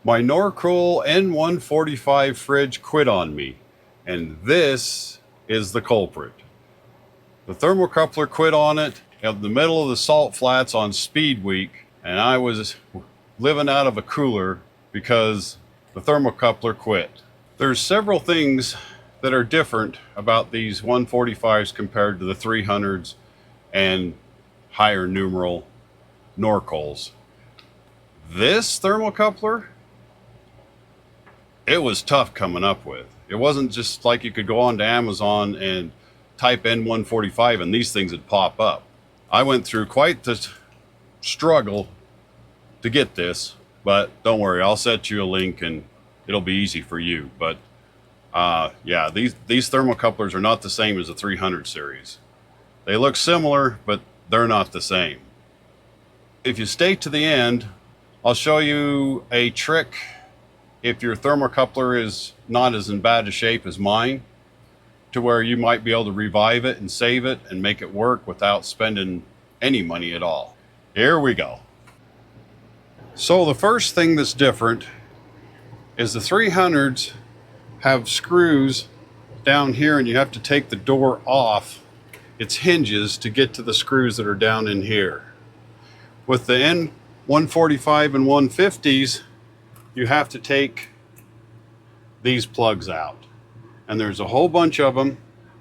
My Norcold N145 fridge quit on me, and this is the culprit. The thermocoupler quit on it in the middle of the salt flats on speed week, and I was living out of a cooler because the thermocoupler quit. There's several things that are different about these 145s compared to the 300s and higher numeral Norcolds. This thermocoupler, it was tough coming up with. It wasn't just like you could go on to Amazon and type N145 and these things would pop up. I went through quite the struggle to get this, but don't worry, I'll set you a link and it'll be easy for you. But yeah, these thermocouplers are not the same as the 300 series. They look similar, but they're not the same. If you stay to the end, I'll show you a trick if your thermocoupler is not as in bad a shape as mine, to where you might be able to revive it and save it and make it work without spending any money at all. Here we go. So the first thing that's different is the 300s have screws down here, and you have to take the door off its hinges to get to the screws that are down in here. With the N145 and 150s, you have to take these plugs out. And there's a whole bunch of them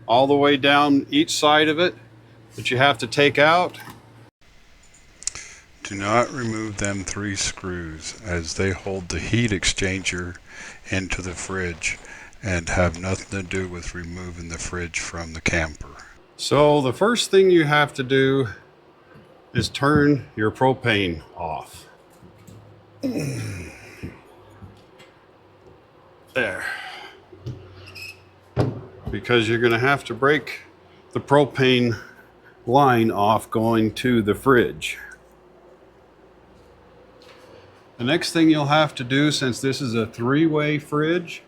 all the way down each side of it that you have to take out. Do not remove them 3 screws, as they hold the heat exchanger into the fridge and have nothing to do with removing the fridge from the camper. So the first thing you have to do is turn your propane off. There. Because you're going to have to break the propane line off going to the fridge. The next thing you'll have to do, since this is a 3-way fridge,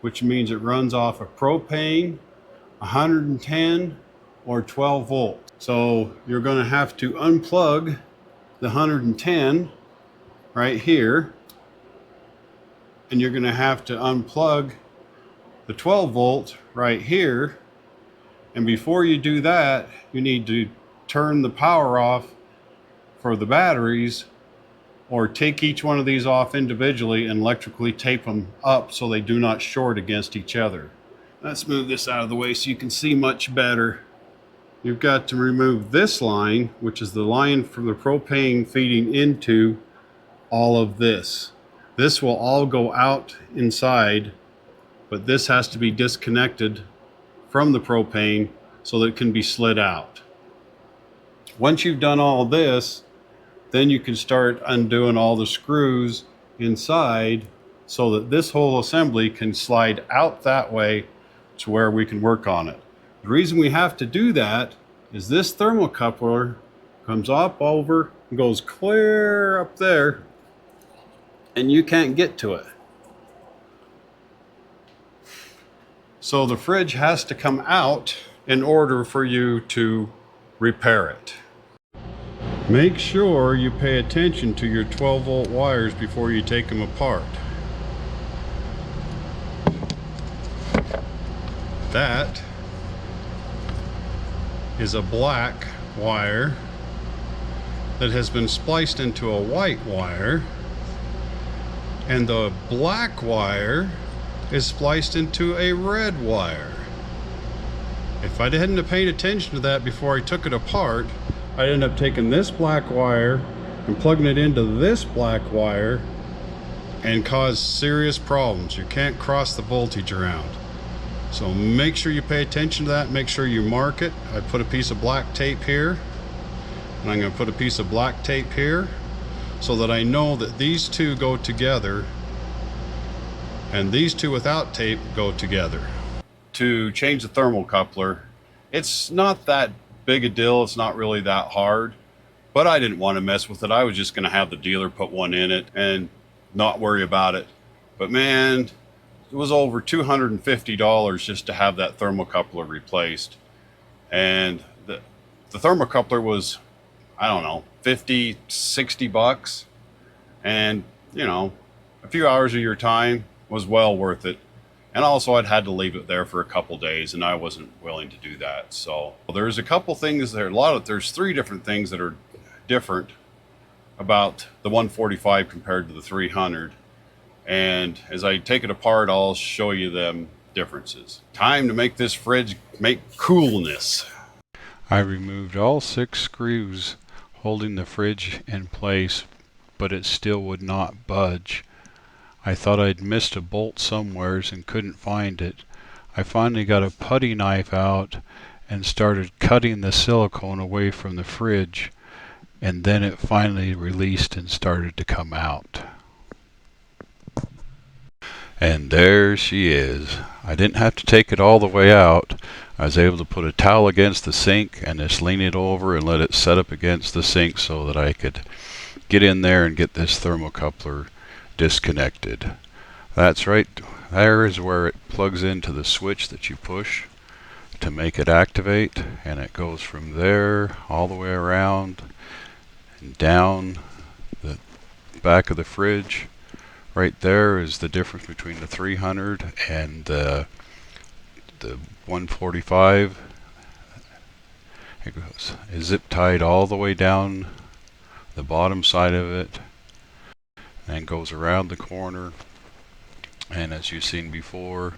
which means it runs off of propane, 110 or 12 volts. So you're going to have to unplug the 110 right here, and you're going to have to unplug the 12 volt right here. And before you do that, you need to turn the power off for the batteries, or take each one of these off individually and electrically tape them up so they do not short against each other. Let's move this out of the way so you can see much better. You've got to remove this line, which is the line from the propane feeding into all of this. This will all go out inside, but this has to be disconnected from the propane so that it can be slid out. Once you've done all this, then you can start undoing all the screws inside so that this whole assembly can slide out that way to where we can work on it. The reason we have to do that is this thermocoupler comes up over and goes clear up there, and you can't get to it. So the fridge has to come out in order for you to repair it. Make sure you pay attention to your 12 volt wires before you take them apart. That is a black wire that has been spliced into a white wire, and the black wire is spliced into a red wire. If I hadn't have paid attention to that before I took it apart, I'd end up taking this black wire and plugging it into this black wire and cause serious problems. You can't cross the voltage around. So make sure you pay attention to that. Make sure you mark it. I put a piece of black tape here, and I'm going to put a piece of black tape here so that I know that these two go together and these two without tape go together. To change the thermocoupler, it's not that big a deal. It's not really that hard, but I didn't want to mess with it. I was just going to have the dealer put one in it and not worry about it. But man, it was over $250 just to have that thermocoupler replaced. And the thermocoupler was, I don't know, 50, 60 bucks. And you know, a few hours of your time was well worth it. And also I'd had to leave it there for a couple days and I wasn't willing to do that. So there's a couple things there, there's 3 different things that are different about the 145 compared to the 300. And as I take it apart, I'll show you them differences. Time to make this fridge make coolness. I removed all 6 screws holding the fridge in place, but it still would not budge. I thought I'd missed a bolt somewheres and couldn't find it. I finally got a putty knife out and started cutting the silicone away from the fridge, and then it finally released and started to come out. And there she is. I didn't have to take it all the way out. I was able to put a towel against the sink and just lean it over and let it set up against the sink so that I could get in there and get this thermocoupler disconnected. That's right, there is where it plugs into the switch that you push to make it activate, and it goes from there all the way around and down the back of the fridge. Right there is the difference between the 300 and the 145. It goes, is zip tied all the way down the bottom side of it and goes around the corner, and as you've seen before,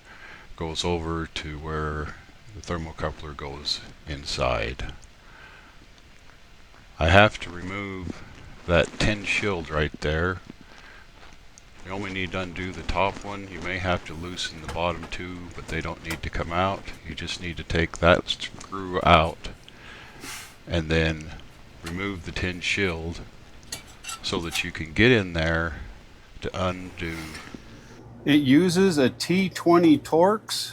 goes over to where the thermocoupler goes inside. I have to remove that tin shield right there. You only need to undo the top one. You may have to loosen the bottom 2, but they don't need to come out. You just need to take that screw out and then remove the tin shield so that you can get in there to undo. It uses a T20 Torx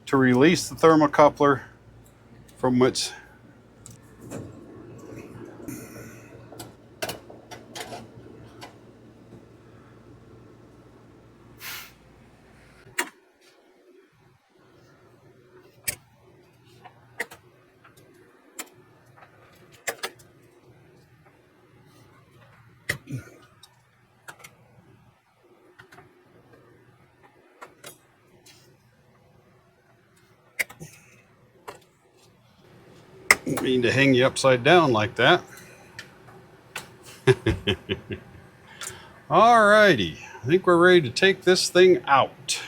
to release the thermocoupler from its mean to hang you upside down like that. Alrighty, I think we're ready to take this thing out.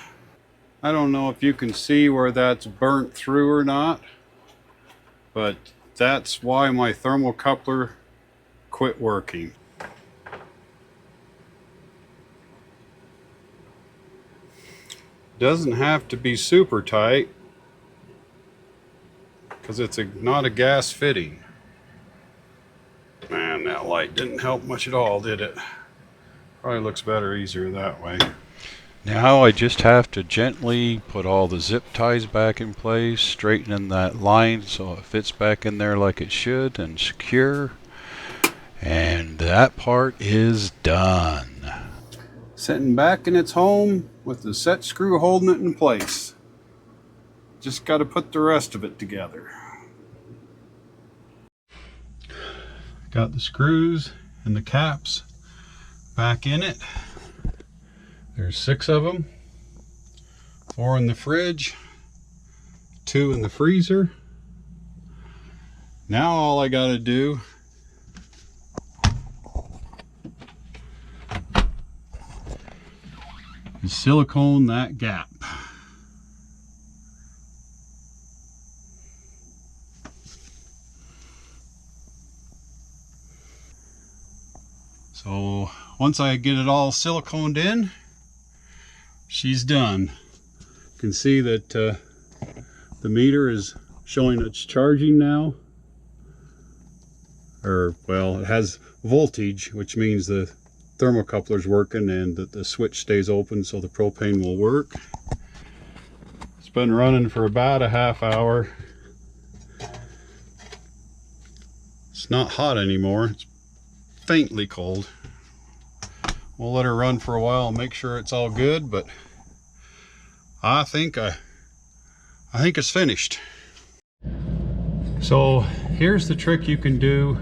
I don't know if you can see where that's burnt through or not, but that's why my thermocoupler quit working. Doesn't have to be super tight because it's not a gas fitting. Man, that light didn't help much at all, did it? Probably looks better easier that way. Now I just have to gently put all the zip ties back in place, straightening that line so it fits back in there like it should and secure. And that part is done. Sitting back in its home with the set screw holding it in place. Just got to put the rest of it together. Got the screws and the caps back in it. There's 6 of them. 4 in the fridge, 2 in the freezer. Now all I got to do is silicone that gap. So once I get it all siliconed in, she's done. You can see that the meter is showing it's charging now. Or, well, it has voltage, which means the thermocoupler's working and that the switch stays open so the propane will work. It's been running for about a half hour. It's not hot anymore. It's faintly cold. We'll let her run for a while and make sure it's all good, but I think it's finished. So here's the trick you can do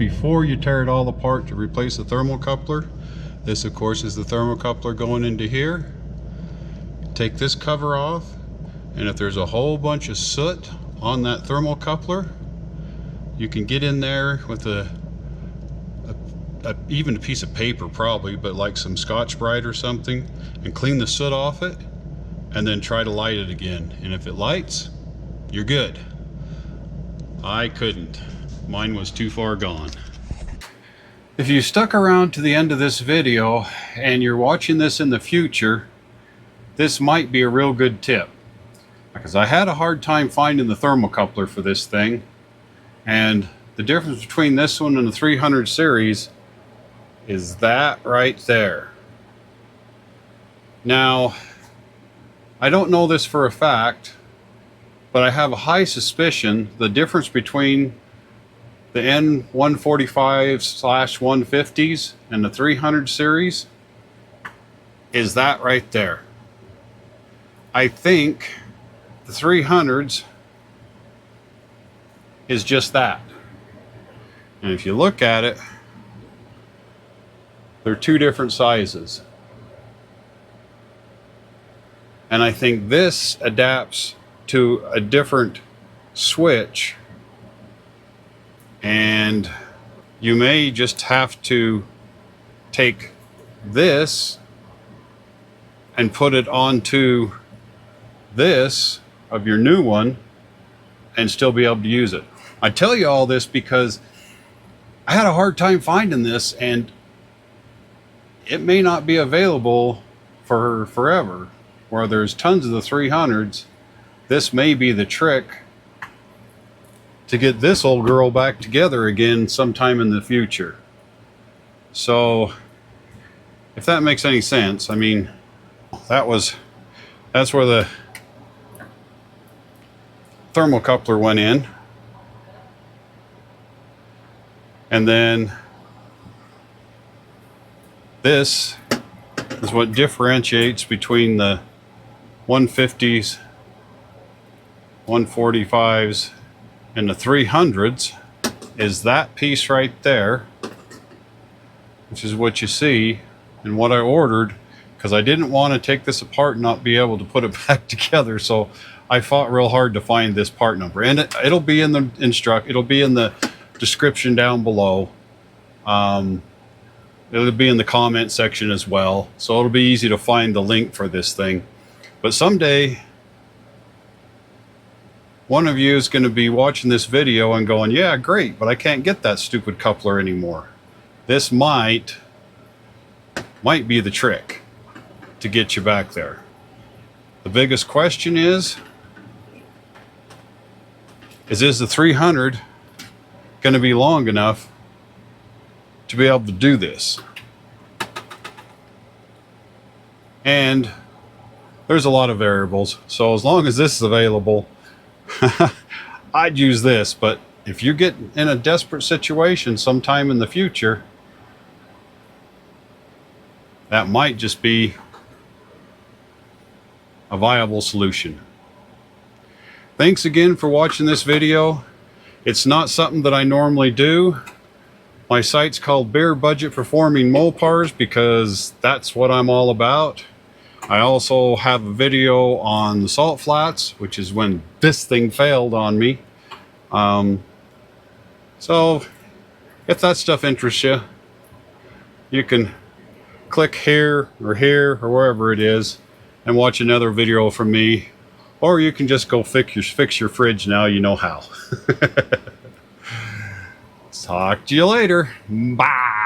before you tear it all apart to replace the thermocoupler. This of course is the thermocoupler going into here. Take this cover off, and if there's a whole bunch of soot on that thermocoupler, you can get in there with even a piece of paper probably, but like some Scotch-Brite or something, and clean the soot off it, and then try to light it again. And if it lights, you're good. I couldn't. Mine was too far gone. If you stuck around to the end of this video and you're watching this in the future, this might be a real good tip, because I had a hard time finding the thermocoupler for this thing, and the difference between this one and the 300 series is that right there. Now, I don't know this for a fact, but I have a high suspicion the difference between the N145/150s and the 300 series is that right there. I think the 300s is just that. And if you look at it, they're two different sizes. And I think this adapts to a different switch, and you may just have to take this and put it onto this of your new one and still be able to use it. I tell you all this because I had a hard time finding this, and it may not be available for forever. Where there's tons of the 300s, this may be the trick to get this old girl back together again sometime in the future. So if that makes any sense, I mean, that's where the thermocoupler went in, and then this is what differentiates between the 150s, 145s, and the 300s, is that piece right there, which is what you see and what I ordered, because I didn't want to take this apart and not be able to put it back together. So I fought real hard to find this part number, and it'll be in the it'll be in the description down below. It'll be in the comment section as well, so it'll be easy to find the link for this thing. But someday, one of you is going to be watching this video and going, yeah, great, but I can't get that stupid coupler anymore. This might be the trick to get you back there. The biggest question is the 300 going to be long enough to be able to do this? And there's a lot of variables, so as long as this is available, I'd use this. But if you get in a desperate situation sometime in the future, that might just be a viable solution. Thanks again for watching this video. It's not something that I normally do. My site's called Bare Budget Performing Mopars because that's what I'm all about. I also have a video on the salt flats, which is when this thing failed on me. So if that stuff interests you, you can click here or wherever it is and watch another video from me, or you can just go fix your fridge now you know how. Talk to you later. Bye.